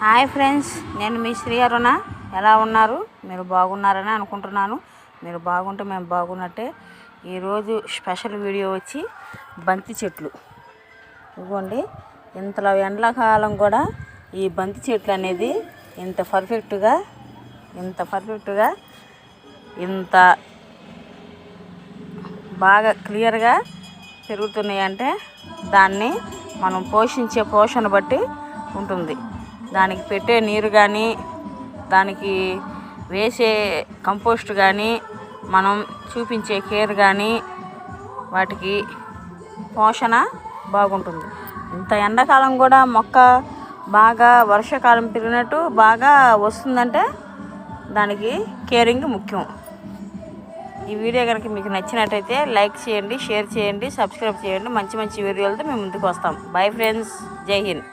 Hi friends, నేను మీ శ్రీ అరుణ. ఎలా ఉన్నారు? మీరు బాగున్నారని అనుకుంటున్నాను. మీరు బాగుంటే మేము బాగున్నట్టే. ఈరోజు స్పెషల్ వీడియో వచ్చి బంతి చెట్లు. ఇవ్వండి, ఇంతలో ఎండాకాలం కూడా ఈ బంతి చెట్లు అనేది ఇంత పర్ఫెక్ట్గా ఇంత బాగా క్లియర్గా పెరుగుతున్నాయంటే దాన్ని మనం పోషించే పోషణ బట్టి ఉంటుంది. దానికి పెట్టే నీరు కానీ, దానికి వేసే కంపోస్ట్ కానీ, మనం చూపించే కేర్ కానీ, వాటికి పోషణ బాగుంటుంది. ఇంత ఎండాకాలం కూడా మొక్క బాగా వర్షాకాలం పెరిగినట్టు బాగా వస్తుందంటే దానికి కేరింగ్ ముఖ్యం. ఈ వీడియో కనుక మీకు నచ్చినట్టయితే లైక్ చేయండి, షేర్ చేయండి, సబ్స్క్రైబ్ చేయండి. మంచి వీడియోలతో మేము ముందుకు వస్తాం. బై ఫ్రెండ్స్, జై హింద్.